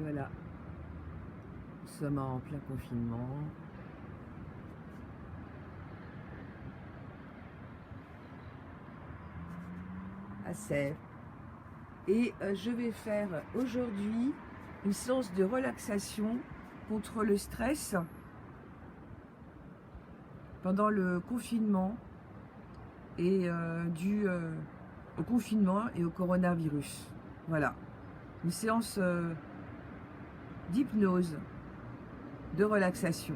Voilà, nous sommes en plein confinement. À Sèvres. Et je vais faire aujourd'hui une séance de relaxation contre le stress pendant le confinement et dû au confinement et au coronavirus. Voilà, une séance d'hypnose, de relaxation.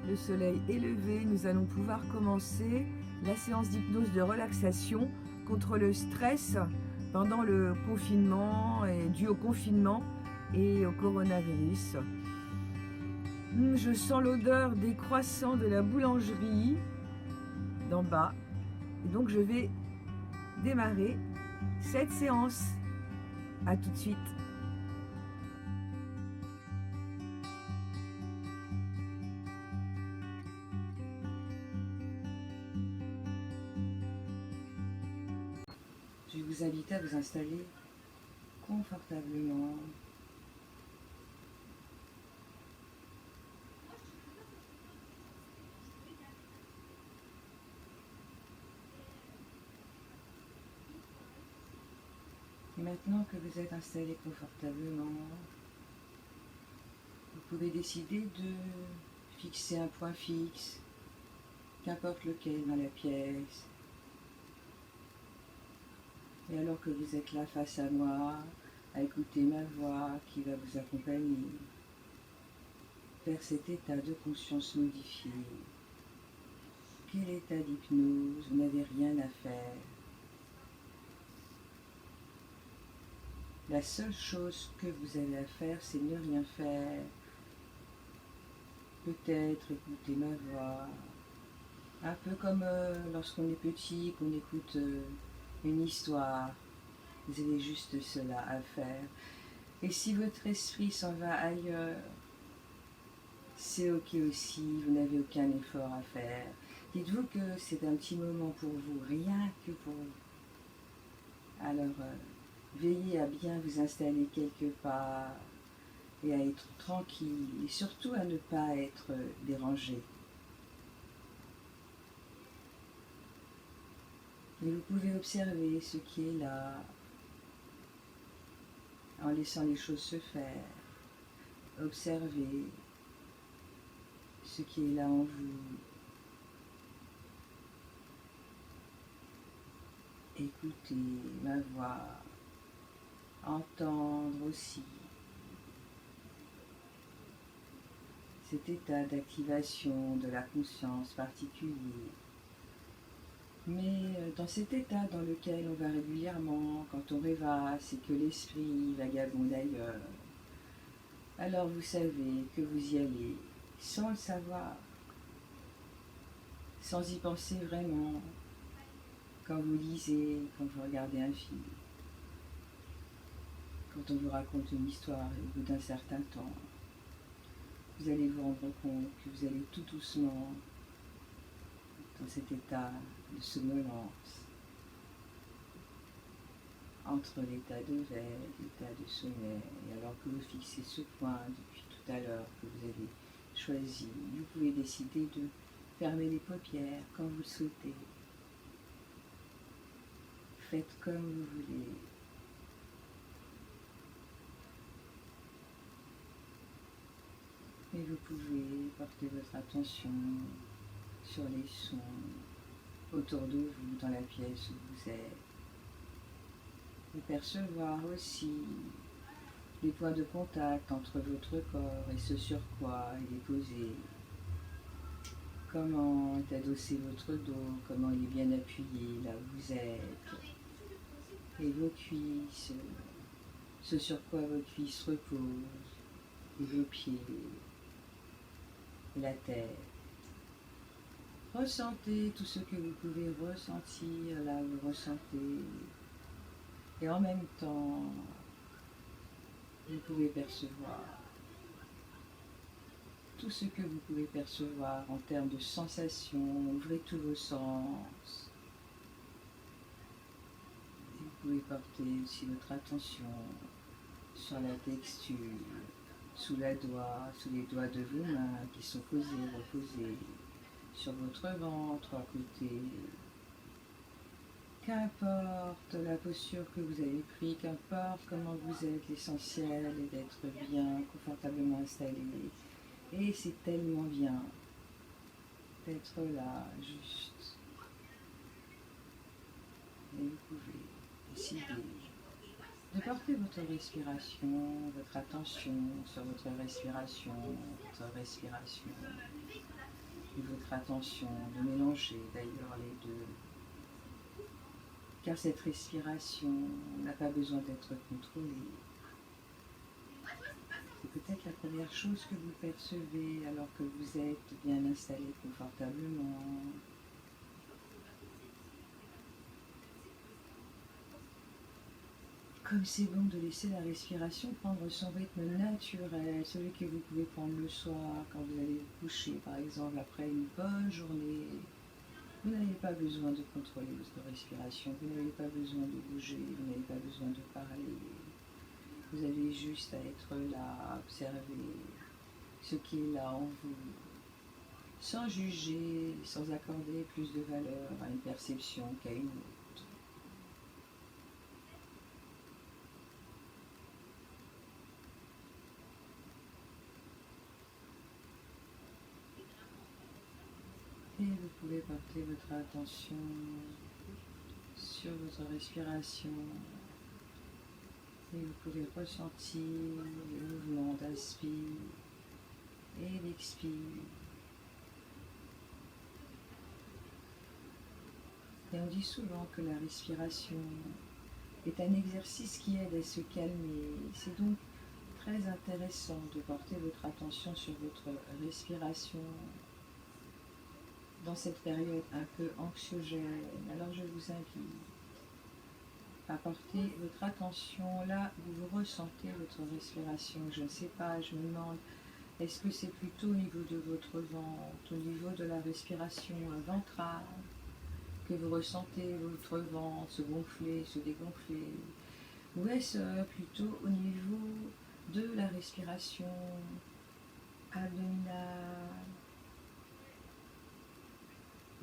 Le soleil est levé, nous allons pouvoir commencer la séance d'hypnose de relaxation contre le stress pendant le confinement et dû au confinement et au coronavirus. Je sens l'odeur des croissants de la boulangerie d'en bas. Et donc je vais démarrer cette séance. À tout de suite. Je vais vous inviter à vous installer confortablement. Et maintenant que vous êtes installé confortablement, vous pouvez décider de fixer un point fixe, qu'importe lequel dans la pièce. Et alors que vous êtes là face à moi, à écouter ma voix qui va vous accompagner vers cet état de conscience modifié. Quel état d'hypnose? Vous n'avez rien à faire. La seule chose que vous avez à faire, c'est ne rien faire. Peut-être écouter ma voix. Un peu comme lorsqu'on est petit, qu'on écoute une histoire. Vous avez juste cela à faire. Et si votre esprit s'en va ailleurs, c'est ok aussi, vous n'avez aucun effort à faire. Dites-vous que c'est un petit moment pour vous, rien que pour vous. Alors, veillez à bien vous installer quelque part et à être tranquille et surtout à ne pas être dérangé. Et vous pouvez observer ce qui est là en laissant les choses se faire. Observez ce qui est là en vous. Écoutez ma voix, entendre aussi cet état d'activation de la conscience particulier. Mais dans cet état dans lequel on va régulièrement, quand on rêvasse et que l'esprit vagabonde ailleurs, alors vous savez que vous y allez sans le savoir, sans y penser vraiment, quand vous lisez, quand vous regardez un film, quand on vous raconte une histoire et au bout d'un certain temps, vous allez vous rendre compte que vous allez tout doucement dans cet état de somnolence, entre l'état de veille et l'état de sommeil, et alors que vous fixez ce point depuis tout à l'heure que vous avez choisi, vous pouvez décider de fermer les paupières quand vous le souhaitez. Faites comme vous voulez. Et vous pouvez porter votre attention sur les sons autour de vous, dans la pièce où vous êtes. Et percevoir aussi les points de contact entre votre corps et ce sur quoi il est posé. Comment est adossé votre dos, comment il est bien appuyé là où vous êtes. Et vos cuisses, ce sur quoi vos cuisses reposent, et vos pieds, et la tête. Ressentez tout ce que vous pouvez ressentir là où vous ressentez. Et en même temps, vous pouvez percevoir tout ce que vous pouvez percevoir en termes de sensations. Ouvrez tous vos sens. Et vous pouvez porter aussi votre attention sur la texture, sous les doigts de vos mains qui sont reposés sur votre ventre à côté. Qu'importe la posture que vous avez prise, qu'importe comment vous êtes, l'essentiel est d'être bien, confortablement installé. Et c'est tellement bien d'être là, juste. Et vous pouvez décider de porter votre respiration, votre attention sur votre respiration, et votre attention, de mélanger d'ailleurs les deux. Car cette respiration n'a pas besoin d'être contrôlée. C'est peut-être la première chose que vous percevez alors que vous êtes bien installé confortablement. Comme c'est bon de laisser la respiration prendre son rythme naturel, celui que vous pouvez prendre le soir quand vous allez vous coucher, par exemple, après une bonne journée. Vous n'avez pas besoin de contrôler votre respiration, vous n'avez pas besoin de bouger, vous n'avez pas besoin de parler. Vous avez juste à être là, à observer ce qui est là en vous, sans juger, sans accorder plus de valeur à une perception qu'à une autre. Et vous pouvez porter votre attention sur votre respiration. Et vous pouvez ressentir le mouvement d'inspire et d'expire. Et on dit souvent que la respiration est un exercice qui aide à se calmer. C'est donc très intéressant de porter votre attention sur votre respiration dans cette période un peu anxiogène. Alors je vous invite à porter votre attention là où vous ressentez votre respiration. Je ne sais pas, je me demande, est-ce que c'est plutôt au niveau de votre ventre, au niveau de la respiration ventrale, que vous ressentez votre ventre se gonfler, se dégonfler, ou est-ce plutôt au niveau de la respiration abdominale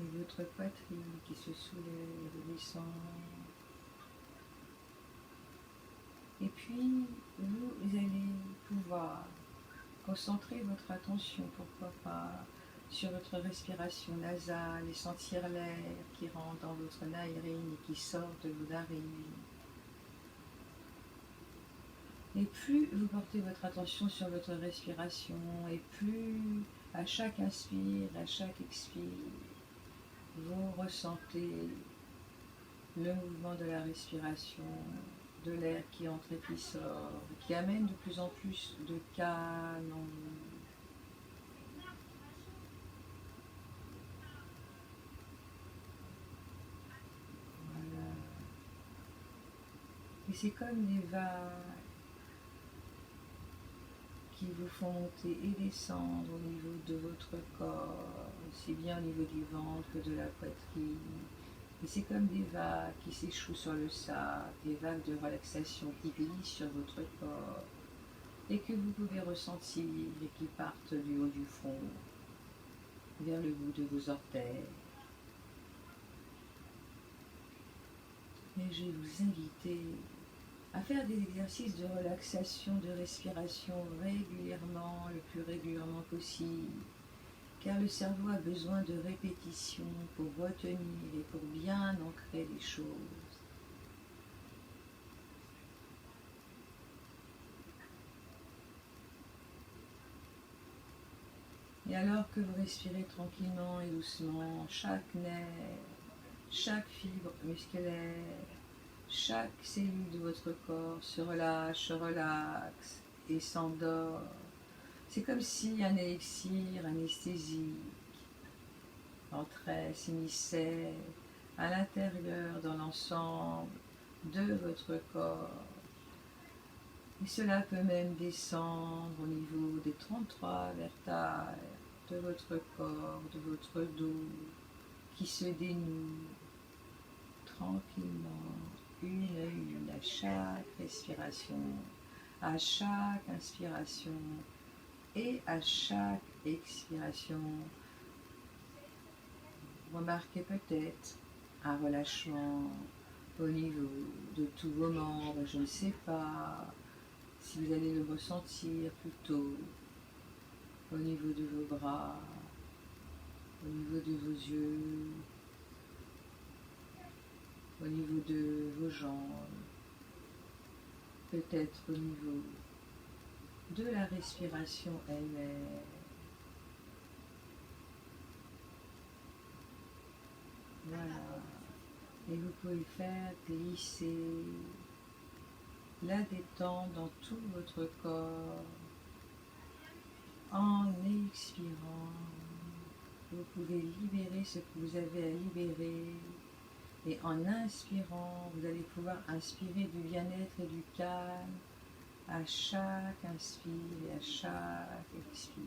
et votre poitrine qui se soulève et descend. Et puis, vous allez pouvoir concentrer votre attention, pourquoi pas, sur votre respiration nasale et sentir l'air qui rentre dans votre narine et qui sort de vos narines. Et plus vous portez votre attention sur votre respiration, et plus à chaque inspire, à chaque expire, vous ressentez le mouvement de la respiration, de l'air qui entre et qui sort, qui amène de plus en plus de calme en vous. Voilà. Et c'est comme des vagues qui vous font monter et descendre au niveau de votre corps, aussi bien au niveau du ventre que de la poitrine. Et c'est comme des vagues qui s'échouent sur le sable, des vagues de relaxation qui glissent sur votre corps et que vous pouvez ressentir et qui partent du haut du front vers le bout de vos orteils. Et je vais vous inviter à faire des exercices de relaxation, de respiration régulièrement, le plus régulièrement possible, car le cerveau a besoin de répétition pour retenir et pour bien ancrer les choses. Et alors que vous respirez tranquillement et doucement, chaque nerf, chaque fibre musculaire, chaque cellule de votre corps se relaxe et s'endort. C'est comme si un élixir anesthésique entrait, s'immisçait à l'intérieur, dans l'ensemble de votre corps. Et cela peut même descendre au niveau des 33 vertèbres de votre corps, de votre dos, qui se dénoue tranquillement, une à une, à chaque respiration, à chaque inspiration et à chaque expiration. Remarquez peut-être un relâchement au niveau de tous vos membres, je ne sais pas si vous allez le ressentir plutôt au niveau de vos bras, au niveau de vos yeux, au niveau de vos jambes, peut-être au niveau de la respiration elle-même. Voilà. Et vous pouvez faire glisser la détente dans tout votre corps. En expirant, vous pouvez libérer ce que vous avez à libérer. Et en inspirant, vous allez pouvoir inspirer du bien-être et du calme à chaque inspire et à chaque expire.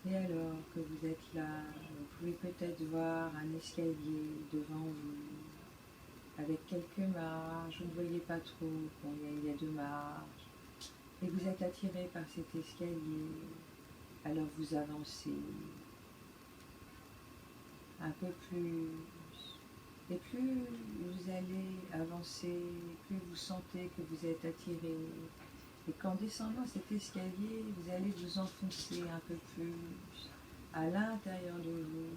Et alors que vous êtes là, vous pouvez peut-être voir un escalier devant vous, avec quelques marches, vous ne voyez pas trop, bon, il y a 2 marches, et vous êtes attiré par cet escalier, alors vous avancez un peu plus, et plus vous allez avancer, plus vous sentez que vous êtes attiré, et qu'en descendant cet escalier, vous allez vous enfoncer un peu plus à l'intérieur de vous.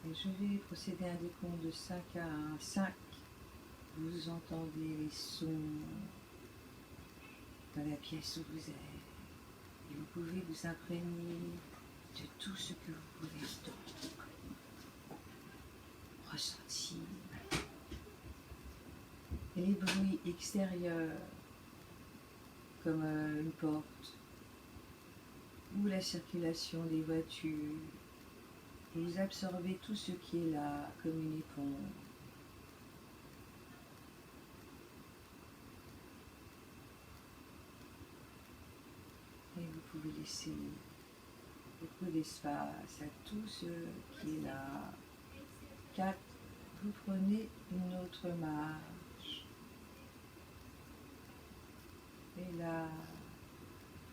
Et je vais procéder à un décompte de 5 à 1. 5, vous entendez les sons dans la pièce où vous êtes. Et vous pouvez vous imprégner de tout ce que vous pouvez entendre, ressentir. Et les bruits extérieurs, comme une porte, ou la circulation des voitures, vous absorbez tout ce qui est là comme une éponge. Et vous pouvez laisser beaucoup d'espace à tout ce qui est là. 4, vous prenez une autre marche. Et là,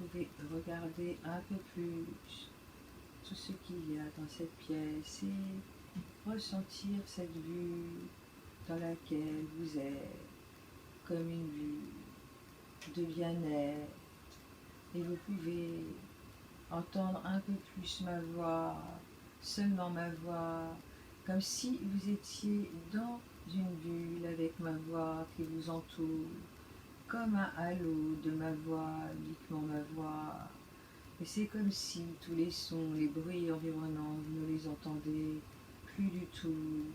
vous pouvez regarder un peu plus tout ce qu'il y a dans cette pièce et ressentir cette vue dans laquelle vous êtes comme une vue de bien-être. Et vous pouvez entendre un peu plus ma voix, seulement ma voix, comme si vous étiez dans une bulle avec ma voix qui vous entoure, comme un halo de ma voix, uniquement ma voix. Et c'est comme si tous les sons, les bruits environnants, vous ne les entendez plus du tout.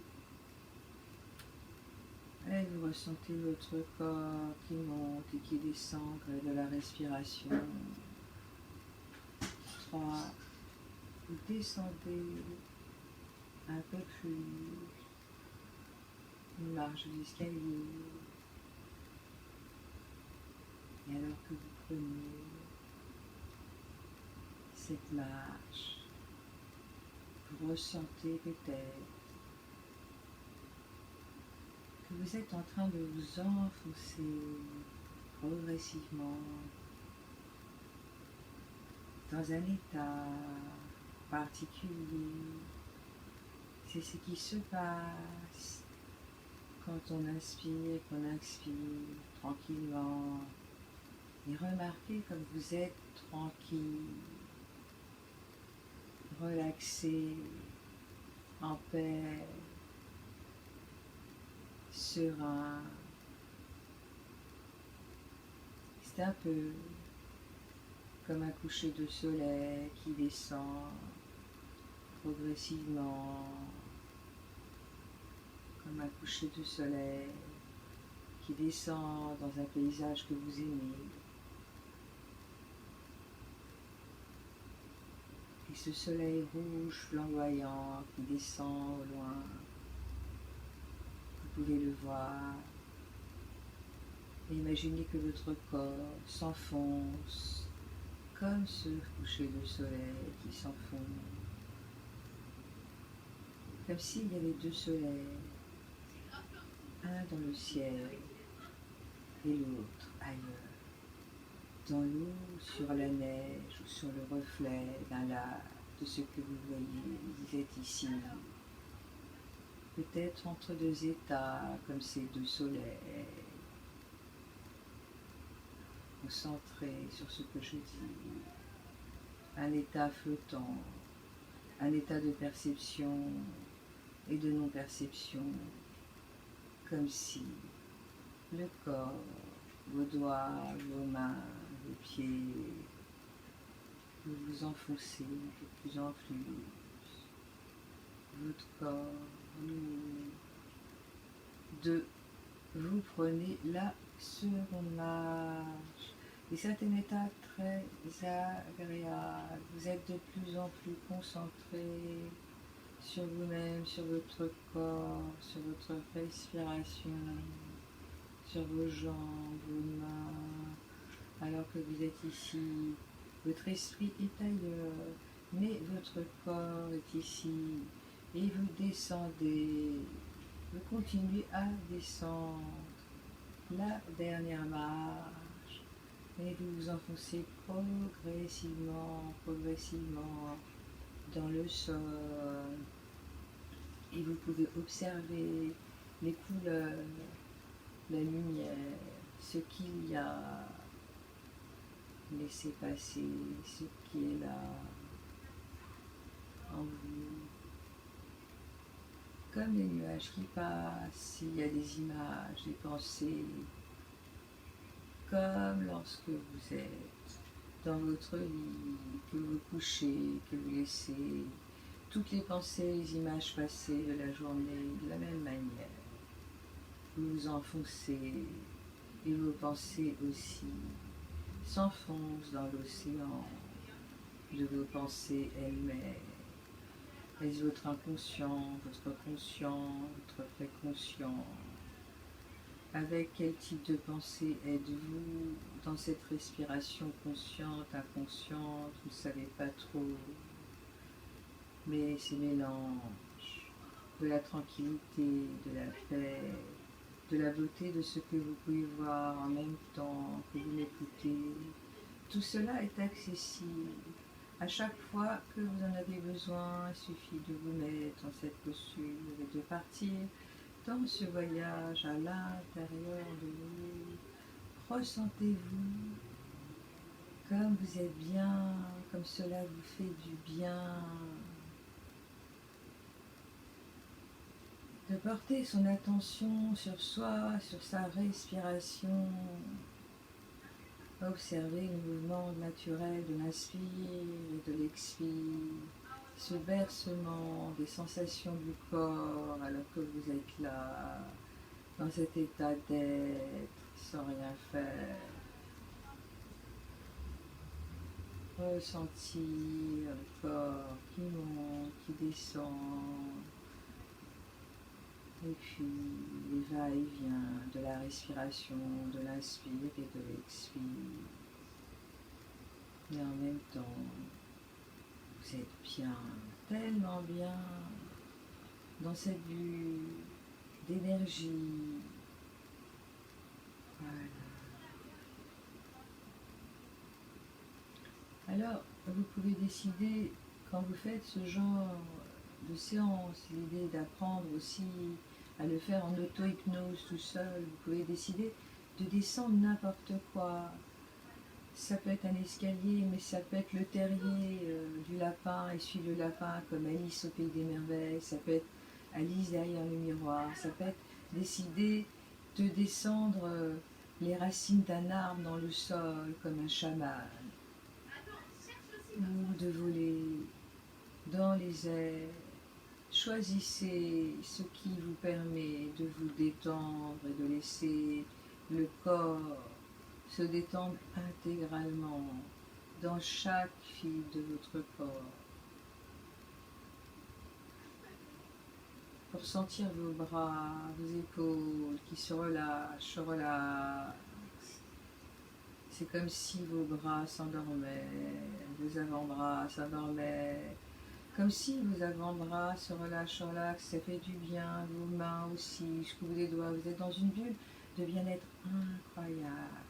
Et vous ressentez votre corps qui monte et qui descend grâce de la respiration. 3, vous descendez un peu plus, une marche d'escalier. Et alors que vous prenez cette marche, vous ressentez peut-être que vous êtes en train de vous enfoncer progressivement dans un état particulier. C'est ce qui se passe quand on inspire, qu'on expire tranquillement. Et remarquez comme vous êtes tranquille, relaxé, en paix, serein. C'est un peu comme un coucher de soleil qui descend progressivement, comme un coucher de soleil qui descend dans un paysage que vous aimez. Et ce soleil rouge flamboyant qui descend au loin, vous pouvez le voir. Et imaginez que votre corps s'enfonce comme ce coucher de soleil qui s'enfonce. Comme s'il y avait deux soleils, un dans le ciel et l'autre ailleurs. Dans l'eau, sur la neige ou sur le reflet d'un lac, de ce que vous voyez, vous êtes ici. Peut-être entre deux états, comme ces deux soleils. Concentré sur ce que je dis. Un état flottant, un état de perception et de non-perception, comme si le corps, vos doigts, vos mains, vos pieds, vous vous enfoncez de plus en plus, votre corps, vous prenez la seconde marche, et c'est un état très agréable, vous êtes de plus en plus concentré sur vous-même, sur votre corps, sur votre respiration, sur vos jambes, vos mains, alors que vous êtes ici. Votre esprit est ailleurs, mais votre corps est ici. Et vous descendez, vous continuez à descendre la dernière marche. Et vous vous enfoncez progressivement dans le sol. Et vous pouvez observer les couleurs, la lumière, ce qu'il y a. Laissez passer ce qui est là en vous. Comme les nuages qui passent, il y a des images, des pensées. Comme lorsque vous êtes dans votre lit, que vous couchez, que vous laissez toutes les pensées, les images passées de la journée de la même manière. Vous vous enfoncez et vos pensées aussi s'enfoncent dans l'océan de vos pensées elles-mêmes. Est-ce votre inconscient, votre conscient, votre préconscient? Avec quel type de pensée êtes-vous dans cette respiration consciente, inconsciente? Vous ne savez pas trop. Mais ces mélanges de la tranquillité, de la paix, de la beauté de ce que vous pouvez voir en même temps que vous m'écoutez, tout cela est accessible. À chaque fois que vous en avez besoin, il suffit de vous mettre dans cette posture et de partir dans ce voyage à l'intérieur de vous. Ressentez-vous comme vous êtes bien, comme cela vous fait du bien. De porter son attention sur soi, sur sa respiration. Observez le mouvement naturel de l'inspire et de l'expire, ce bercement des sensations du corps alors que vous êtes là, dans cet état d'être, sans rien faire. Ressentir le corps qui monte, qui descend, Et puis les va-et-vient de la respiration, de l'inspire et de l'expire. Et en même temps, vous êtes bien, tellement bien, dans cette bulle d'énergie. Voilà. Alors, vous pouvez décider, quand vous faites ce genre de séance, l'idée d'apprendre aussi à le faire en auto-hypnose tout seul, vous pouvez décider de descendre n'importe quoi. Ça peut être un escalier, mais ça peut être le terrier du lapin et suivre le lapin comme Alice au Pays des Merveilles. Ça peut être Alice derrière le miroir. Ça peut être décider de descendre les racines d'un arbre dans le sol comme un chaman. Ou de voler dans les airs. Choisissez ce qui vous permet de vous détendre et de laisser le corps se détendre intégralement dans chaque fil de votre corps. Pour sentir vos bras, vos épaules qui se relâchent. C'est comme si vos bras s'endormaient, vos avant-bras s'endormaient, comme si vos avant-bras se relâchent, ça fait du bien, vos mains aussi, jusqu'au bout des doigts. Vous êtes dans une bulle de bien-être incroyable.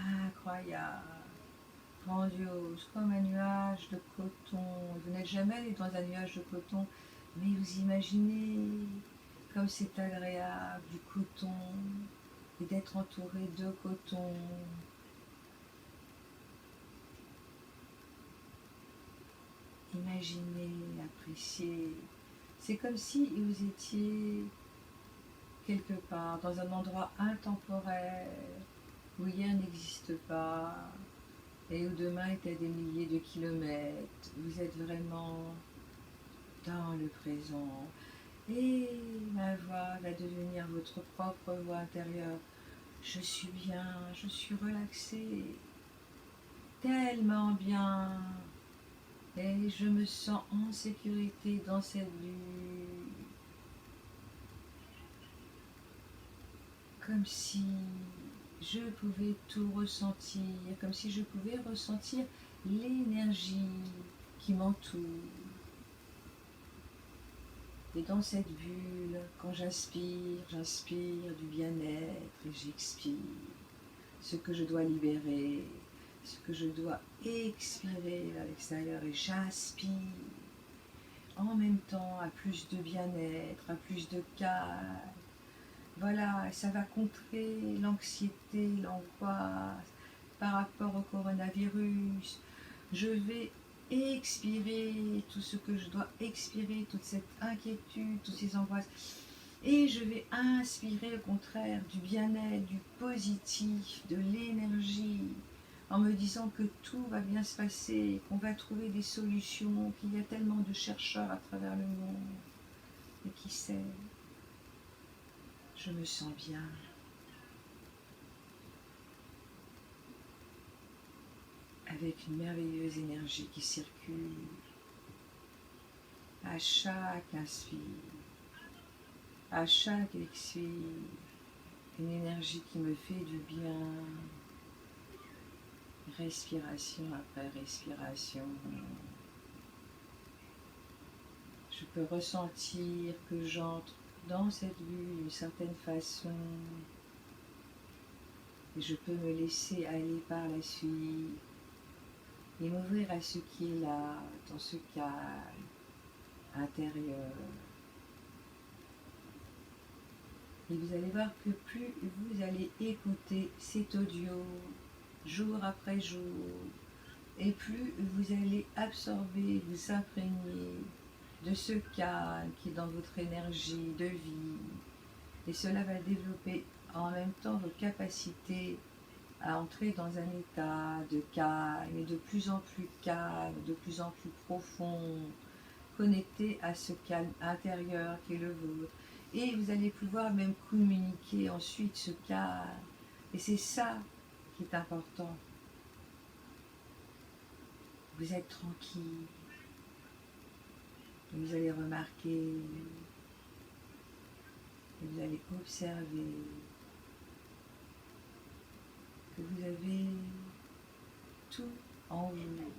Incroyable, grandiose, comme un nuage de coton. Vous n'êtes jamais allé dans un nuage de coton, mais vous imaginez comme c'est agréable du coton et d'être entouré de coton. Imaginez, appréciez. C'est comme si vous étiez quelque part dans un endroit intemporel où hier n'existe pas et où demain est à des milliers de kilomètres. Vous êtes vraiment dans le présent. Et ma voix va devenir votre propre voix intérieure. Je suis bien, je suis relaxée, tellement bien. Et je me sens en sécurité dans cette bulle. Comme si je pouvais tout ressentir, comme si je pouvais ressentir l'énergie qui m'entoure. Et dans cette bulle, quand j'inspire du bien-être et j'expire ce que je dois libérer, ce que je dois expirer à l'extérieur et j'aspire en même temps à plus de bien-être, à plus de calme. Voilà, ça va contrer l'anxiété, l'angoisse par rapport au coronavirus. Je vais expirer tout ce que je dois expirer, toute cette inquiétude, toutes ces angoisses. Et je vais inspirer au contraire du bien-être, du positif, de l'énergie, en me disant que tout va bien se passer, qu'on va trouver des solutions, qu'il y a tellement de chercheurs à travers le monde. Et qui sait, je me sens bien. Avec une merveilleuse énergie qui circule à chaque inspire, à chaque expire, une énergie qui me fait du bien, respiration après respiration. Je peux ressentir que j'entre dans cette bulle d'une certaine façon et je peux me laisser aller par la suite et m'ouvrir à ce qui est là, dans ce calme intérieur. Et vous allez voir que plus vous allez écouter cet audio jour après jour, et plus vous allez absorber, vous imprégner de ce calme qui est dans votre énergie de vie. Et cela va développer en même temps vos capacités à entrer dans un état de calme, et de plus en plus calme, de plus en plus profond, connecté à ce calme intérieur qui est le vôtre. Et vous allez pouvoir même communiquer ensuite ce calme. Et c'est ça qui est important. Vous êtes tranquille. Vous allez remarquer, vous allez observer que vous avez tout en vous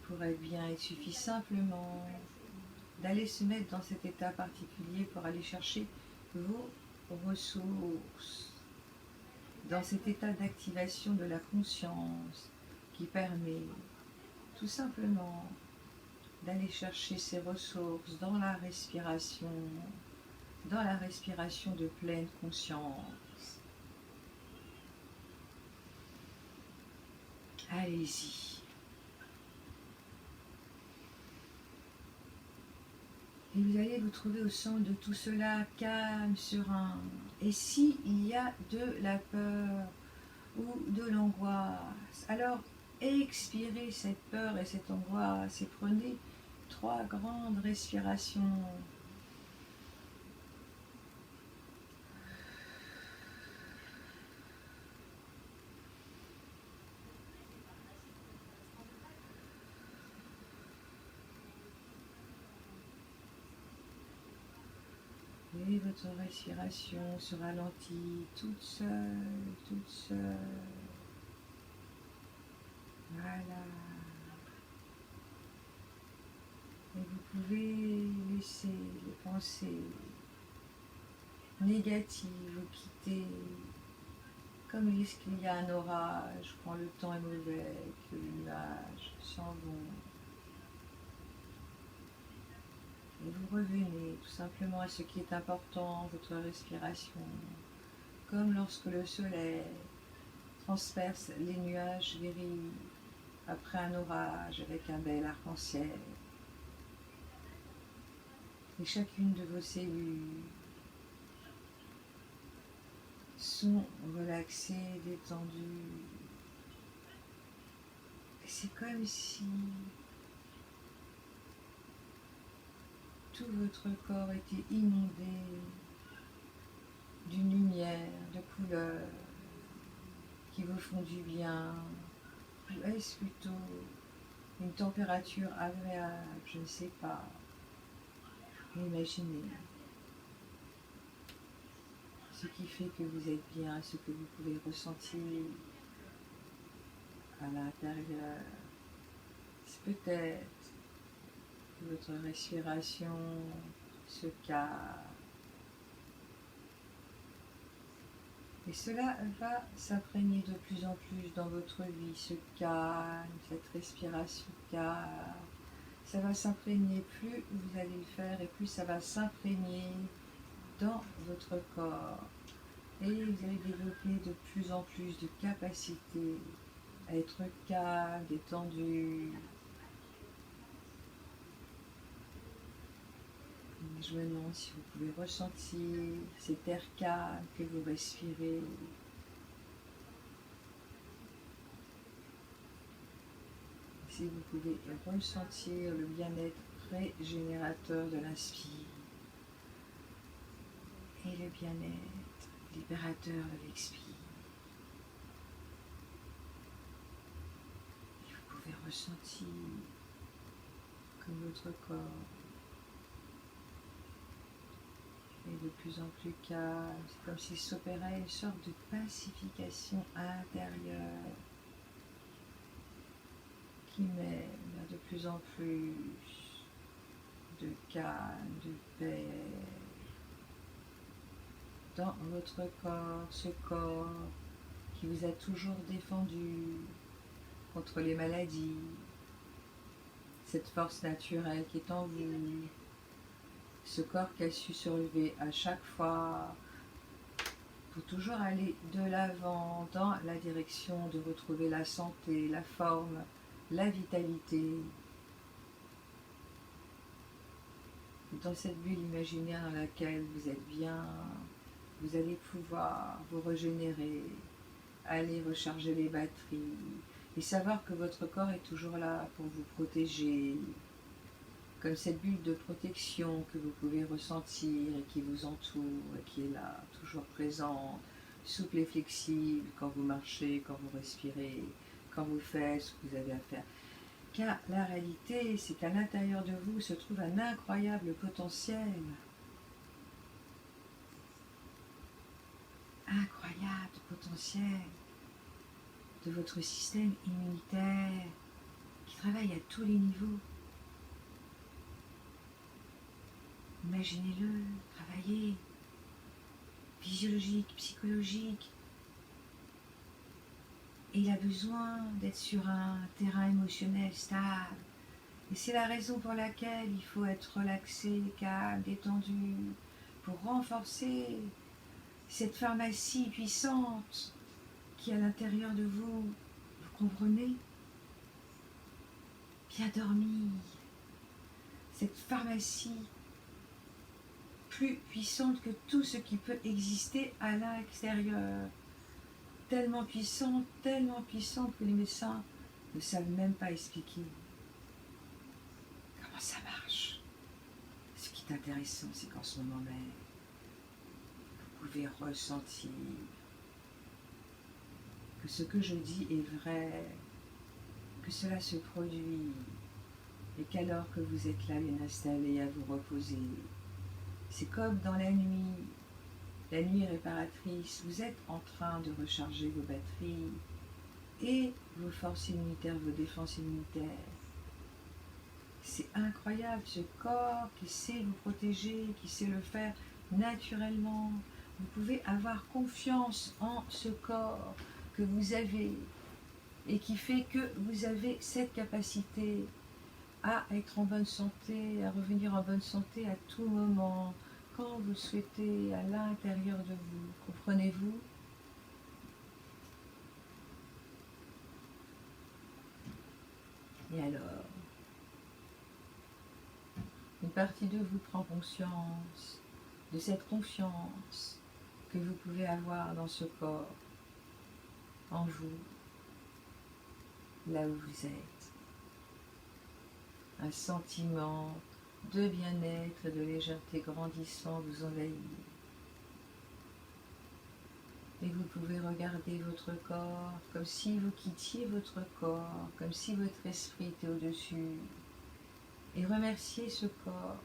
pour être bien. Il suffit simplement d'aller se mettre dans cet état particulier pour aller chercher vos ressources, dans cet état d'activation de la conscience qui permet tout simplement d'aller chercher ces ressources dans la respiration de pleine conscience. Allez-y. Et vous allez vous trouver au centre de tout cela, calme, serein. Et s'il y a de la peur ou de l'angoisse, alors expirez cette peur et cette angoisse et prenez 3 grandes respirations. Et votre respiration se ralentit toute seule, toute seule. Voilà. Et vous pouvez laisser les pensées négatives vous quitter. Comme lorsqu'il y a un orage, quand le temps est mauvais, que les nuages s'en vont. Et vous revenez tout simplement à ce qui est important, votre respiration. Comme lorsque le soleil transperce les nuages gris après un orage avec un bel arc-en-ciel. Et chacune de vos cellules sont relaxées, détendues. Et c'est comme si tout votre corps était inondé d'une lumière, de couleurs qui vous font du bien. Ou est-ce plutôt une température agréable? Je ne sais pas. Imaginez ce qui fait que vous êtes bien, ce que vous pouvez ressentir à l'intérieur. C'est peut-être que votre respiration se calme. Et cela va s'imprégner de plus en plus dans votre vie, ce calme, cette respiration calme. Ça va s'imprégner, plus vous allez le faire et plus ça va s'imprégner dans votre corps. Et vous allez développer de plus en plus de capacité à être calme, détendu. Je me demande si vous pouvez ressentir cet air calme que vous respirez. Si vous pouvez ressentir le bien-être régénérateur de l'inspire et le bien-être libérateur de l'expire. Et vous pouvez ressentir que votre corps est de plus en plus calme. C'est comme s'il s'opérait une sorte de pacification intérieure qui mène à de plus en plus de calme, de paix dans votre corps, ce corps qui vous a toujours défendu contre les maladies, cette force naturelle qui est en vous, ce corps qui a su se relever à chaque fois pour toujours aller de l'avant dans la direction de retrouver la santé, la forme, la vitalité. Dans cette bulle imaginaire dans laquelle vous êtes bien, vous allez pouvoir vous régénérer, aller recharger les batteries et savoir que votre corps est toujours là pour vous protéger, comme cette bulle de protection que vous pouvez ressentir et qui vous entoure et qui est là, toujours présente, souple et flexible quand vous marchez, quand vous respirez, quand vous faites ce que vous avez à faire. Car la réalité, c'est qu'à l'intérieur de vous se trouve un incroyable potentiel. Incroyable potentiel de votre système immunitaire qui travaille à tous les niveaux. Imaginez-le, travaillez, physiologique, psychologique. Et il a besoin d'être sur un terrain émotionnel stable. Et c'est la raison pour laquelle il faut être relaxé, calme, détendu, pour renforcer cette pharmacie puissante qui est à l'intérieur de vous. Vous comprenez? Bien dormir. Cette pharmacie plus puissante que tout ce qui peut exister à l'extérieur. Tellement puissante que les médecins ne savent même pas expliquer comment ça marche. Ce qui est intéressant, c'est qu'en ce moment même, vous pouvez ressentir que ce que je dis est vrai, que cela se produit, et qu'alors que vous êtes là bien installé à vous reposer, c'est comme dans la nuit réparatrice, vous êtes en train de recharger vos batteries et vos forces immunitaires, vos défenses immunitaires. C'est incroyable, ce corps qui sait vous protéger, qui sait le faire naturellement. Vous pouvez avoir confiance en ce corps que vous avez et qui fait que vous avez cette capacité à être en bonne santé, à revenir en bonne santé à tout moment, quand vous souhaitez, à l'intérieur de vous. Comprenez-vous? Et alors, une partie de vous prend conscience de cette confiance que vous pouvez avoir dans ce corps, en vous, là où vous êtes. Un sentiment de bien-être et de légèreté grandissant vous envahit. Et vous pouvez regarder votre corps comme si vous quittiez votre corps, comme si votre esprit était au-dessus. Et remercier ce corps.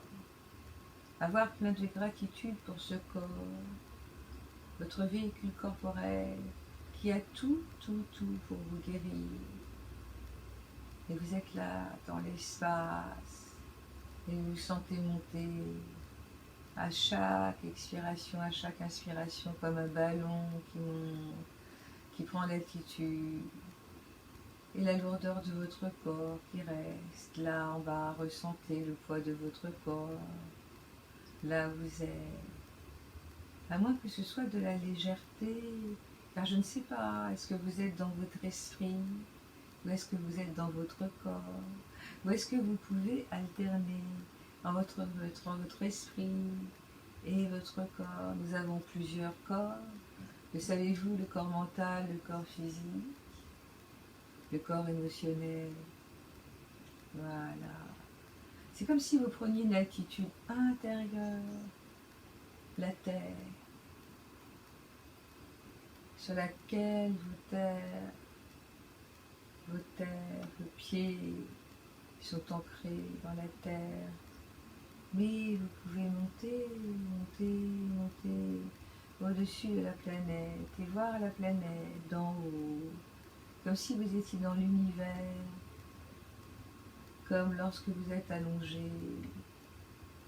Avoir plein de gratitude pour ce corps. Votre véhicule corporel qui a tout pour vous guérir. Et vous êtes là dans l'espace et vous vous sentez monter à chaque expiration, à chaque inspiration comme un ballon qui monte, qui prend l'altitude. Et la lourdeur de votre corps qui reste là en bas, ressentez le poids de votre corps, là où vous êtes. À moins que ce soit de la légèreté, car je ne sais pas, est-ce que vous êtes dans votre esprit? Ou est-ce que vous êtes dans votre corps? Ou est-ce que vous pouvez alterner entre votre esprit et votre corps? Nous avons plusieurs corps. Le savez-vous, le corps mental, le corps physique, le corps émotionnel. Voilà. C'est comme si vous preniez une altitude intérieure, la terre, sur laquelle vos pieds sont ancrés dans la terre, mais vous pouvez monter au-dessus de la planète et voir la planète d'en haut, comme si vous étiez dans l'univers, comme lorsque vous êtes allongé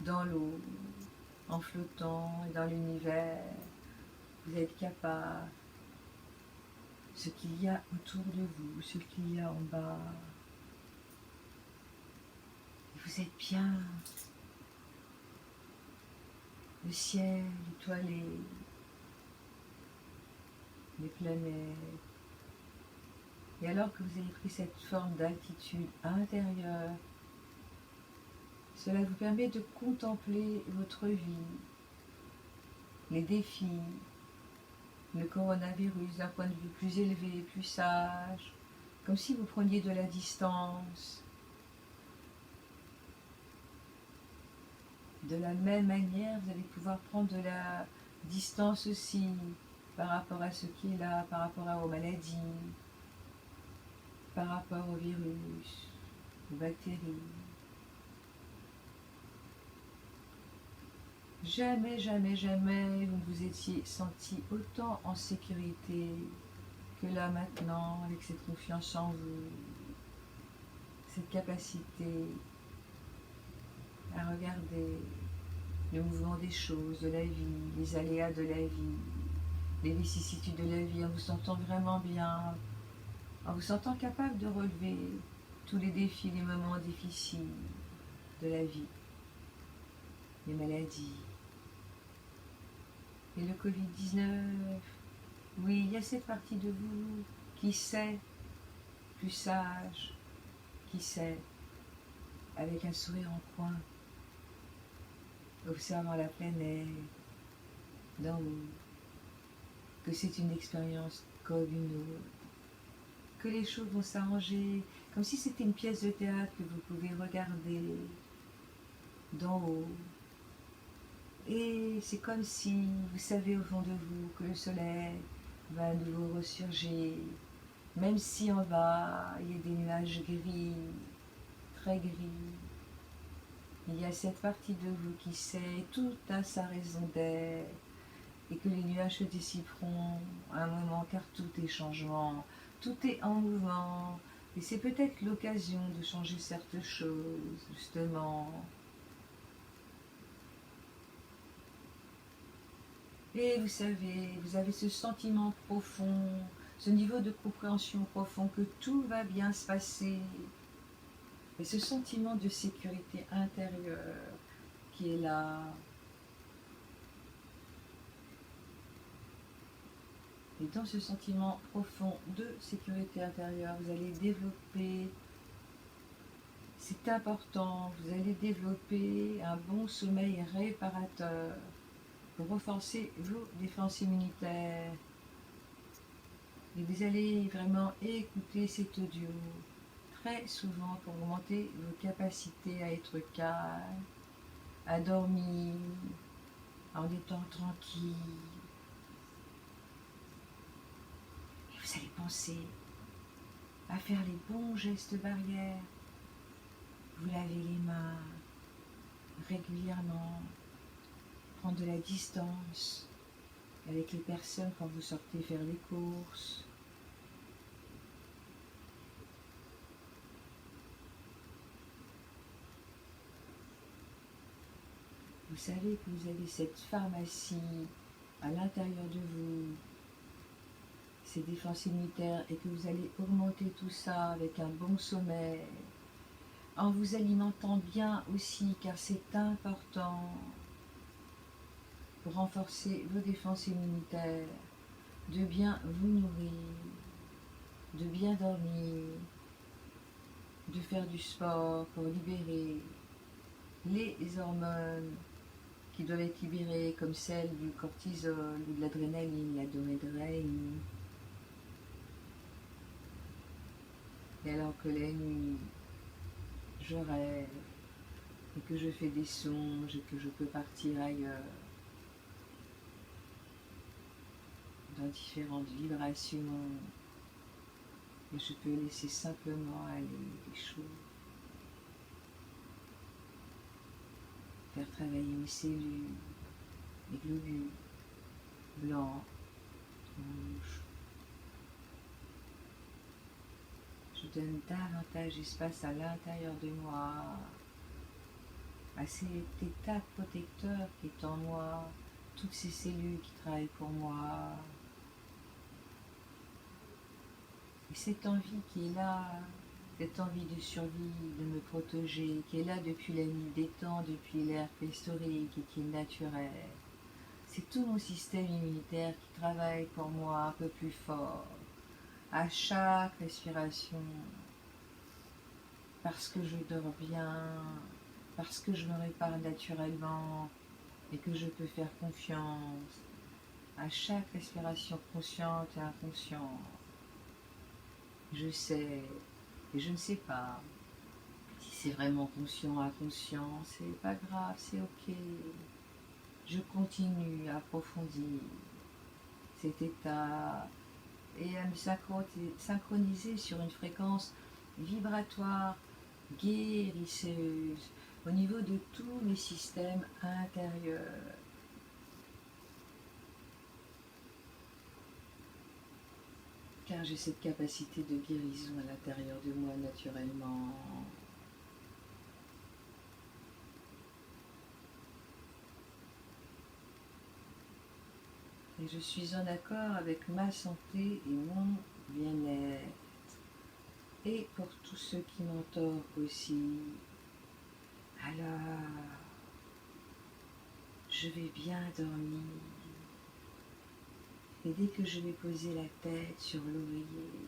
dans l'eau, en flottant et dans l'univers, vous êtes capable ce qu'il y a autour de vous, ce qu'il y a en bas. Vous êtes bien. Le ciel étoilé, les planètes. Et alors que vous avez pris cette forme d'altitude intérieure, cela vous permet de contempler votre vie, les défis, le coronavirus d'un point de vue plus élevé, plus sage, comme si vous preniez de la distance. De la même manière, vous allez pouvoir prendre de la distance aussi par rapport à ce qui est là, par rapport aux maladies. par rapport aux virus, aux bactéries. Jamais, jamais, jamais vous ne vous étiez senti autant en sécurité que là maintenant, avec cette confiance en vous, cette capacité à regarder le mouvement des choses, de la vie, les aléas de la vie, les vicissitudes de la vie, en vous sentant vraiment bien, en vous sentant capable de relever tous les défis, les moments difficiles de la vie, les maladies. Et le Covid-19, oui, il y a cette partie de vous qui sait, plus sage, qui sait, avec un sourire en coin, observant la planète, d'en haut, que c'est une expérience comme une autre, que les choses vont s'arranger, comme si c'était une pièce de théâtre que vous pouvez regarder d'en haut. Et c'est comme si vous savez au fond de vous que le soleil va à nouveau ressurgir, même si en bas il y a des nuages gris, très gris. Il y a cette partie de vous qui sait, tout a sa raison d'être, et que les nuages se dissiperont à un moment car tout est changement, tout est en mouvement, et c'est peut-être l'occasion de changer certaines choses, justement. Et vous savez, vous avez ce sentiment profond, ce niveau de compréhension profond que tout va bien se passer, et ce sentiment de sécurité intérieure qui est là. Et dans ce sentiment profond de sécurité intérieure, vous allez développer, c'est important, vous allez développer un bon sommeil réparateur pour renforcer vos défenses immunitaires. Et vous allez vraiment écouter cet audio très souvent pour augmenter vos capacités à être calme, à dormir en étant tranquille. Vous allez penser à faire les bons gestes barrières. Vous lavez les mains régulièrement, prendre de la distance avec les personnes quand vous sortez faire les courses. Vous savez que vous avez cette pharmacie à l'intérieur de vous, ces défenses immunitaires, et que vous allez augmenter tout ça avec un bon sommeil, en vous alimentant bien aussi, car c'est important pour renforcer vos défenses immunitaires, de bien vous nourrir, de bien dormir, de faire du sport pour libérer les hormones qui doivent être libérées, comme celles du cortisol ou de l'adrénaline, la noradrénaline. Et alors que la nuit, je rêve, et que je fais des songes, et que je peux partir ailleurs, dans différentes vibrations, et je peux laisser simplement aller les choses, faire travailler mes cellules, les globules blancs, rouges. Je donne davantage d'espace à l'intérieur de moi, à cet état protecteur qui est en moi, toutes ces cellules qui travaillent pour moi. Et cette envie qui est là, cette envie de survie, de me protéger, qui est là depuis la nuit des temps, depuis l'ère préhistorique et qui est naturelle. C'est tout mon système immunitaire qui travaille pour moi un peu plus fort, à chaque respiration, parce que je dors bien, parce que je me répare naturellement et que je peux faire confiance à chaque respiration consciente et inconsciente. Je sais, et je ne sais pas si c'est vraiment conscient ou inconscient, c'est pas grave, c'est ok. Je continue à approfondir cet état et à me synchroniser sur une fréquence vibratoire, guérisseuse, au niveau de tous mes systèmes intérieurs. Car j'ai cette capacité de guérison à l'intérieur de moi naturellement. Et je suis en accord avec ma santé et mon bien-être. Et pour tous ceux qui m'entourent aussi. Alors, je vais bien dormir. Et dès que je vais poser la tête sur l'oreiller,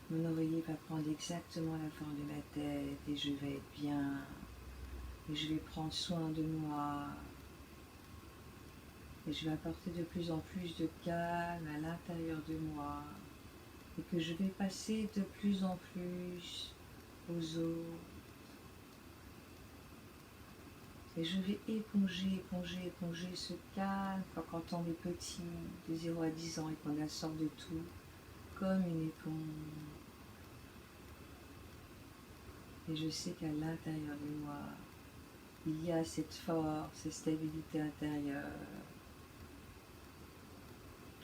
mon oreiller va prendre exactement la forme de ma tête et je vais être bien. Et je vais prendre soin de moi. Et je vais apporter de plus en plus de calme à l'intérieur de moi. Et que je vais passer de plus en plus aux autres. Et je vais éponger ce calme quand on est petit, de 0 à 10 ans, et qu'on absorbe de tout, comme une éponge. Et je sais qu'à l'intérieur de moi, il y a cette force, cette stabilité intérieure,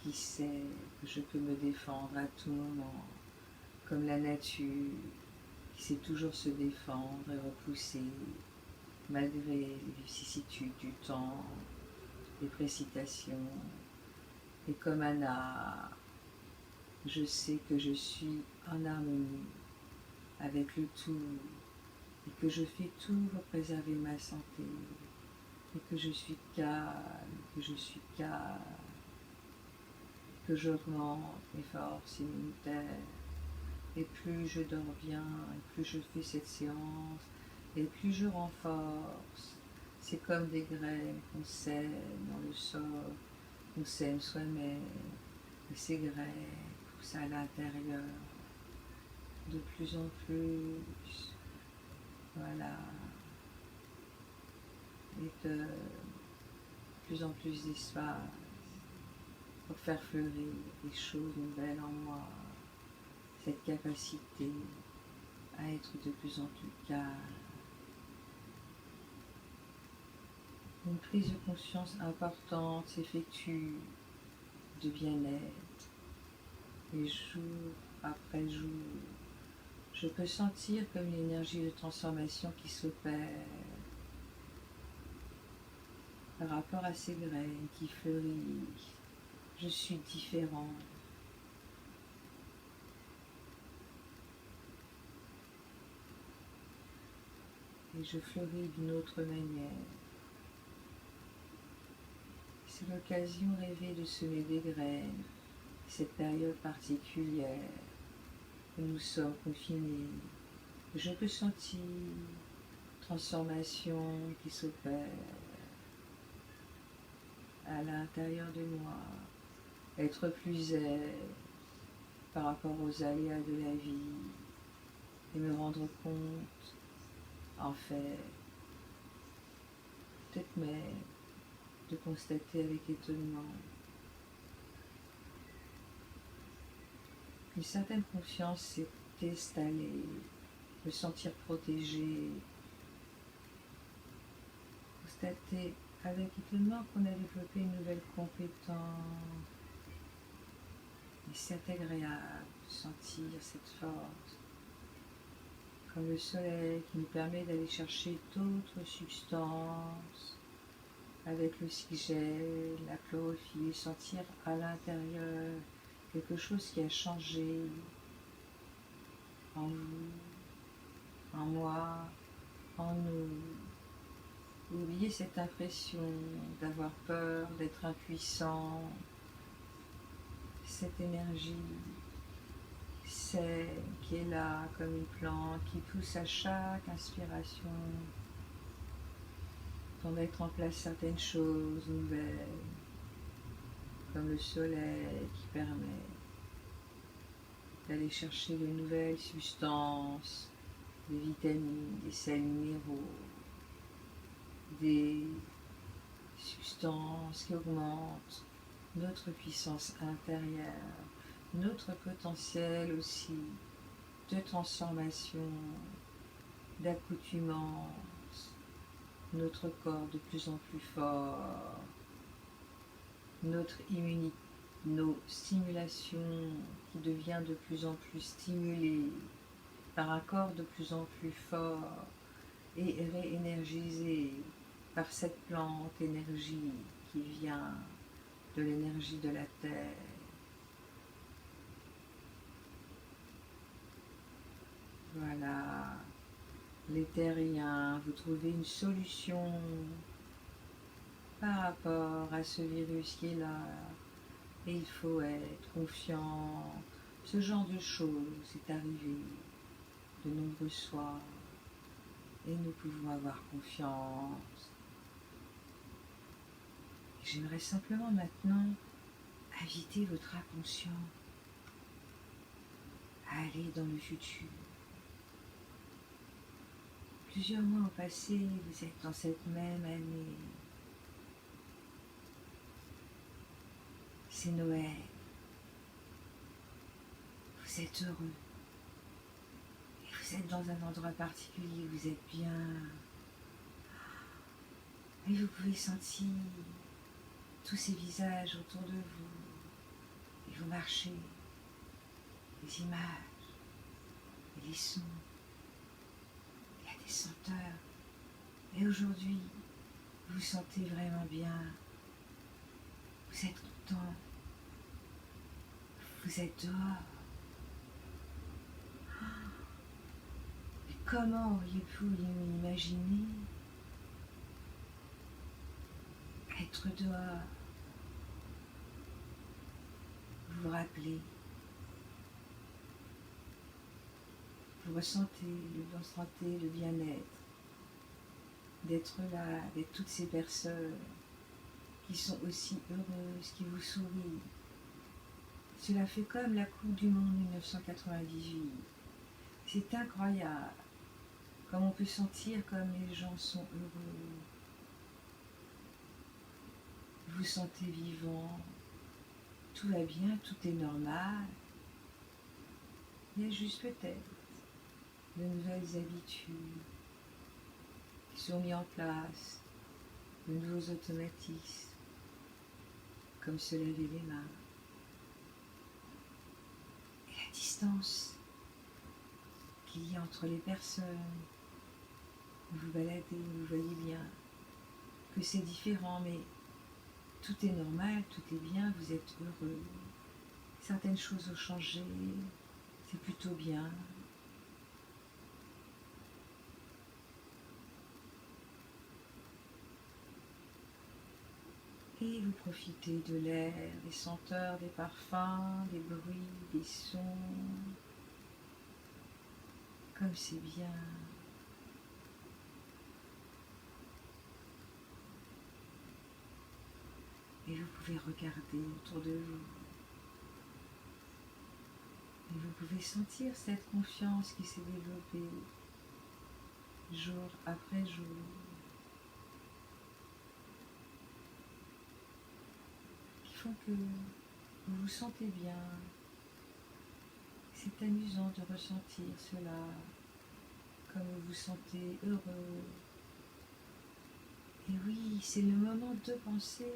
qui sait que je peux me défendre à tout moment, comme la nature, qui sait toujours se défendre et repousser, malgré les vicissitudes du temps, les précipitations. Et comme Anna, je sais que je suis en harmonie avec le tout et que je fais tout pour préserver ma santé et que je suis calme, que j'augmente mes forces immunitaires. Et plus je dors bien, et plus je fais cette séance, et plus je renforce. C'est comme des graines qu'on sème dans le sol, qu'on sème soi-même. Et ces graines poussent à l'intérieur de plus en plus. Voilà. Et de plus en plus d'espace pour faire fleurir des choses nouvelles en moi. Cette capacité à être de plus en plus calme. Une prise de conscience importante s'effectue de bien-être. Et jour après jour, je peux sentir comme une énergie de transformation qui s'opère par rapport à ces graines qui fleurissent. Je suis différent. Et je fleuris d'une autre manière. C'est l'occasion rêvée de semer des graines, cette période particulière où nous sommes confinés. Je peux sentir transformation qui s'opère à l'intérieur de moi, être plus zen par rapport aux aléas de la vie et me rendre compte, en fait, peut-être même de constater avec étonnement une certaine confiance s'est installée, me sentir protégée, constater avec étonnement qu'on a développé une nouvelle compétence. Et c'est agréable de sentir cette force, comme le soleil qui nous permet d'aller chercher d'autres substances avec l'oxygène, la chlorophylle, sentir à l'intérieur quelque chose qui a changé en vous, en moi, en nous. Oubliez cette impression d'avoir peur, d'être impuissant. Cette énergie saine qui est là comme une plante qui pousse à chaque inspiration pour mettre en place certaines choses nouvelles, comme le soleil qui permet d'aller chercher de nouvelles substances, des vitamines, des sels minéraux, des substances qui augmentent notre puissance intérieure, notre potentiel aussi de transformation, d'accoutumance, notre corps de plus en plus fort, notre immunité, nos stimulations qui devient de plus en plus stimulée par un corps de plus en plus fort et réénergisé par cette plante énergie qui vient de l'énergie de la terre. Voilà, les terriens, vous trouvez une solution par rapport à ce virus qui est là. Et il faut être confiant. Ce genre de choses est arrivé de nombreux soirs. Et nous pouvons avoir confiance. J'aimerais simplement maintenant inviter votre inconscient à aller dans le futur. Plusieurs mois ont passé, vous êtes dans cette même année. C'est Noël. Vous êtes heureux. Et vous êtes dans un endroit particulier, vous êtes bien. Et vous pouvez sentir tous ces visages autour de vous. Et vous marchez. Les images. Et les sons. Il y a des senteurs. Et aujourd'hui, vous vous sentez vraiment bien. Vous êtes content. Vous êtes dehors. Mais comment auriez-vous imaginé être dehors? Vous vous rappelez. Vous ressentez le bien-être d'être là avec toutes ces personnes qui sont aussi heureuses, qui vous sourient. Cela fait comme la Coupe du Monde 1998. C'est incroyable, comme on peut sentir comme les gens sont heureux. Vous vous sentez vivant, tout va bien, tout est normal. Il y a juste peut-être de nouvelles habitudes qui sont mises en place, de nouveaux automatismes, comme se laver les mains. Et la distance qu'il y a entre les personnes, vous vous baladez, vous voyez bien que c'est différent, mais tout est normal, tout est bien, vous êtes heureux. Certaines choses ont changé, c'est plutôt bien. Et vous profitez de l'air, des senteurs, des parfums, des bruits, des sons. Comme c'est bien. Et vous pouvez regarder autour de vous. Et vous pouvez sentir cette confiance qui s'est développée jour après jour. Qui font que vous vous sentez bien. C'est amusant de ressentir cela, comme vous vous sentez heureux. Et oui, c'est le moment de penser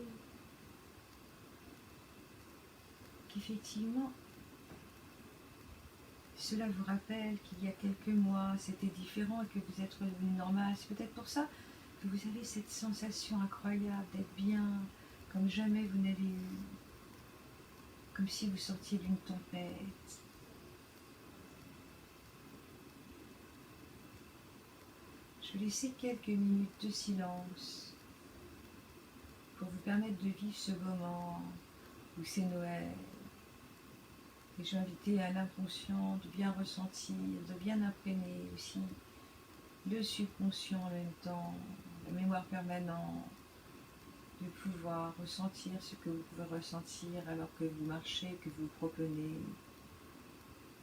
qu'effectivement, cela vous rappelle qu'il y a quelques mois, c'était différent et que vous êtes revenu normal. C'est peut-être pour ça que vous avez cette sensation incroyable d'être bien, comme jamais vous n'avez eu. Comme si vous sortiez d'une tempête. Je vais laisser quelques minutes de silence pour vous permettre de vivre ce moment où c'est Noël. Et je vais inviter à l'inconscient de bien ressentir, de bien imprégner aussi le subconscient en même temps, la mémoire permanente, de pouvoir ressentir ce que vous pouvez ressentir alors que vous marchez, que vous promenez.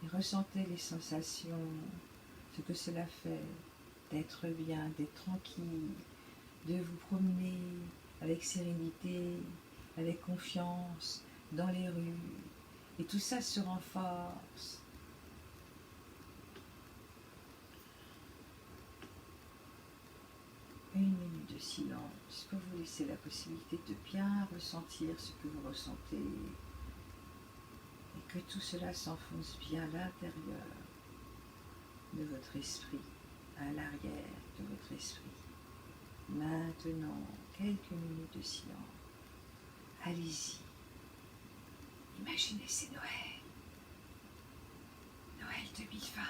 Et ressentez les sensations, ce que cela fait d'être bien, d'être tranquille, de vous promener avec sérénité, avec confiance dans les rues. Et tout ça se renforce. Une minute de silence pour vous laisser la possibilité de bien ressentir ce que vous ressentez et que tout cela s'enfonce bien à l'intérieur de votre esprit, à l'arrière de votre esprit. Maintenant, quelques minutes de silence. Allez-y. Imaginez, c'est Noël. Noël 2020.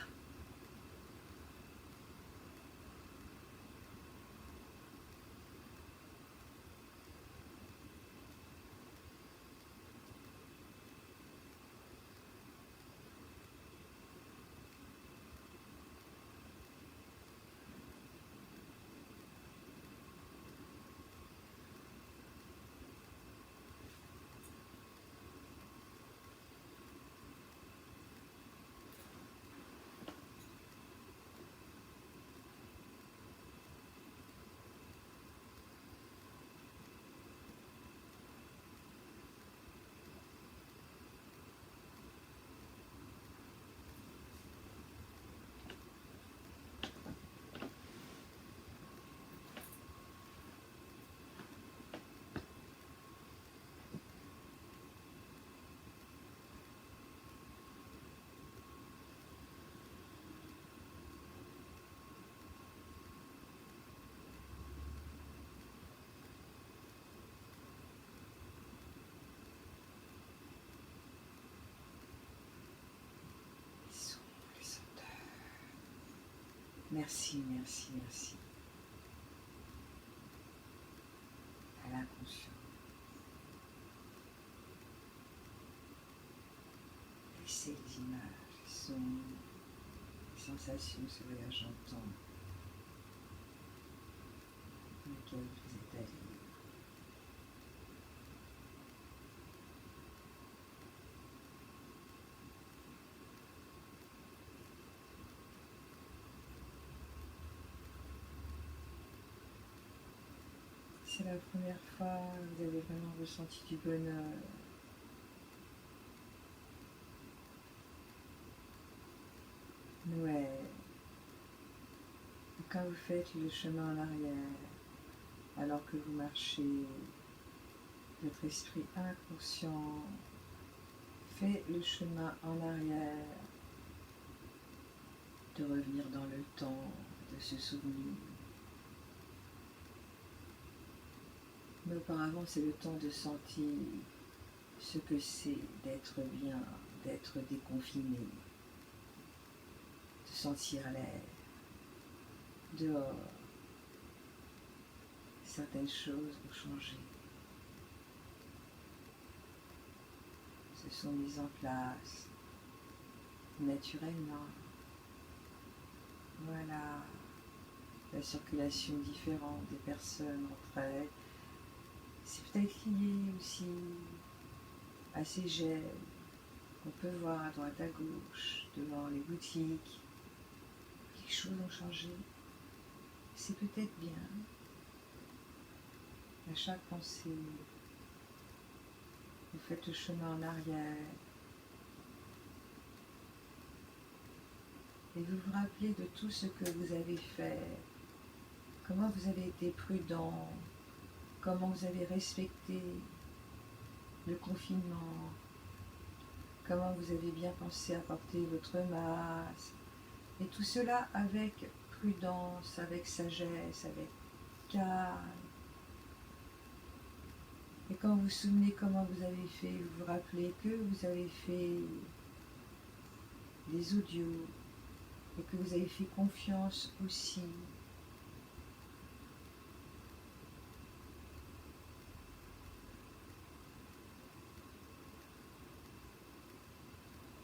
Merci, merci, merci. À l'inconscient. Laissez les images, les sons, les sensations, ce voyage en temps dans lequel vous êtes allé. C'est la première fois que vous avez vraiment ressenti du bonheur. Noël. Et quand vous faites le chemin en arrière, alors que vous marchez, votre esprit inconscient fait le chemin en arrière, de revenir dans le temps, de se souvenir. Mais auparavant, c'est le temps de sentir ce que c'est d'être bien, d'être déconfiné, de sentir l'air. Dehors, certaines choses ont changé. Se sont mises en place naturellement. Voilà, la circulation différente des personnes entre elles. C'est peut-être lié aussi à ces gels qu'on peut voir à droite à gauche, devant les boutiques. Quelque chose a changé. C'est peut-être bien. À chaque pensée, vous faites le chemin en arrière. Et vous vous rappelez de tout ce que vous avez fait, comment vous avez été prudent, comment vous avez respecté le confinement, comment vous avez bien pensé à porter votre masque. Et tout cela avec prudence, avec sagesse, avec calme. Et quand vous vous souvenez comment vous avez fait, vous vous rappelez que vous avez fait des audios et que vous avez fait confiance aussi.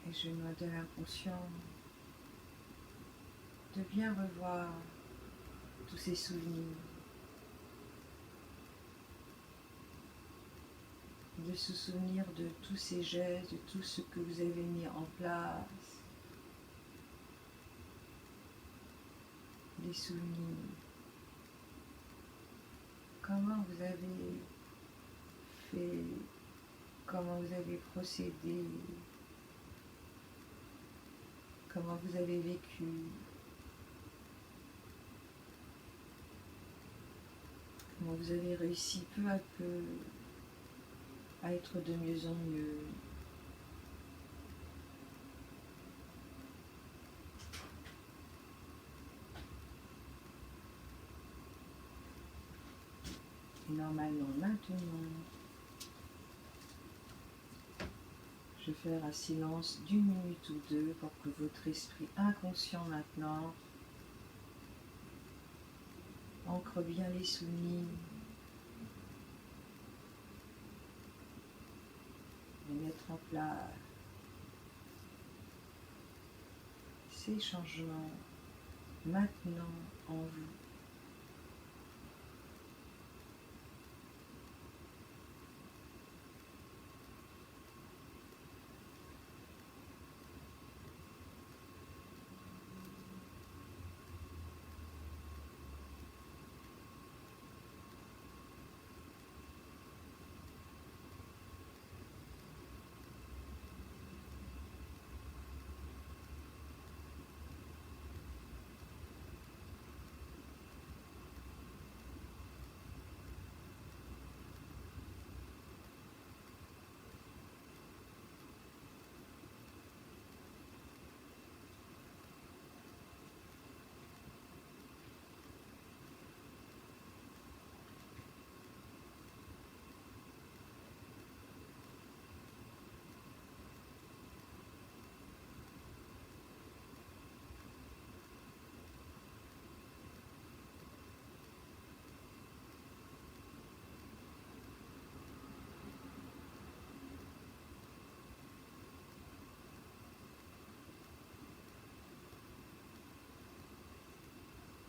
Et je demande à l'inconscient de bien revoir tous ces souvenirs, de se souvenir de tous ces gestes, de tout ce que vous avez mis en place, les souvenirs, comment vous avez fait, comment vous avez procédé, comment vous avez vécu. Comment vous avez réussi peu à peu à être de mieux en mieux. Et normalement, maintenant, je vais faire un silence d'1 minute ou 2 pour que votre esprit inconscient maintenant ancre bien les souvenirs et mettre en place ces changements maintenant en vous.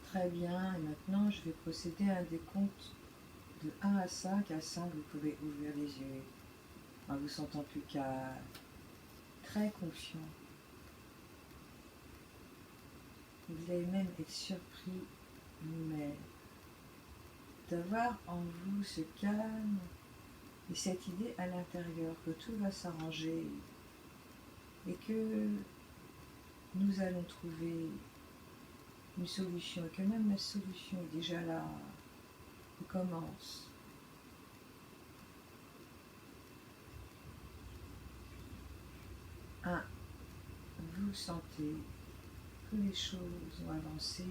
Très bien, et maintenant je vais procéder à un décompte de 1 à 5. À 5, vous pouvez ouvrir les yeux en vous sentant plus calme, très confiant. Vous allez même être surpris vous-même d'avoir en vous ce calme et cette idée à l'intérieur que tout va s'arranger et que nous allons trouver une solution et que même la solution est déjà là. On commence. 1. Vous sentez que les choses ont avancé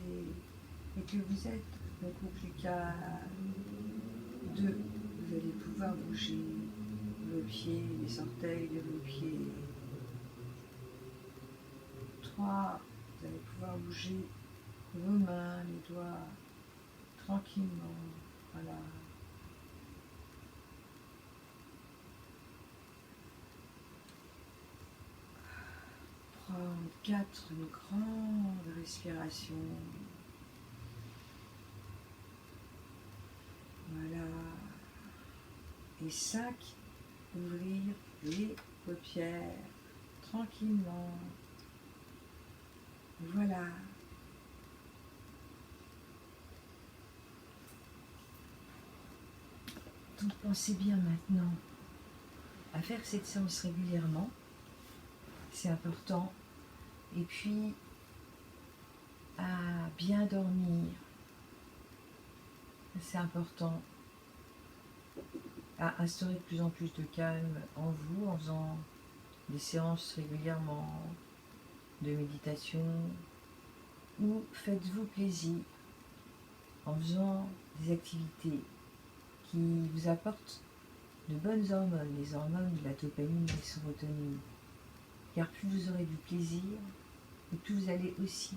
et que vous êtes beaucoup plus calme. 2. Vous allez pouvoir bouger vos pieds, les orteils de vos pieds. 3. Vous allez pouvoir bouger vos mains, les doigts, tranquillement. Voilà. 4. Une grande respiration. Voilà. Et 5. Ouvrir les paupières tranquillement. Voilà. Donc pensez bien maintenant à faire cette séance régulièrement. C'est important. Et puis à bien dormir. C'est important. À instaurer de plus en plus de calme en vous en faisant des séances régulièrement de méditation, ou faites-vous plaisir en faisant des activités qui vous apportent de bonnes hormones, les hormones de la dopamine et de la sérotonine. Car plus vous aurez du plaisir, et plus vous allez aussi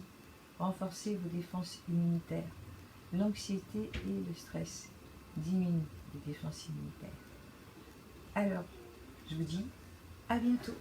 renforcer vos défenses immunitaires. L'anxiété et le stress diminuent les défenses immunitaires. Alors, je vous dis à bientôt.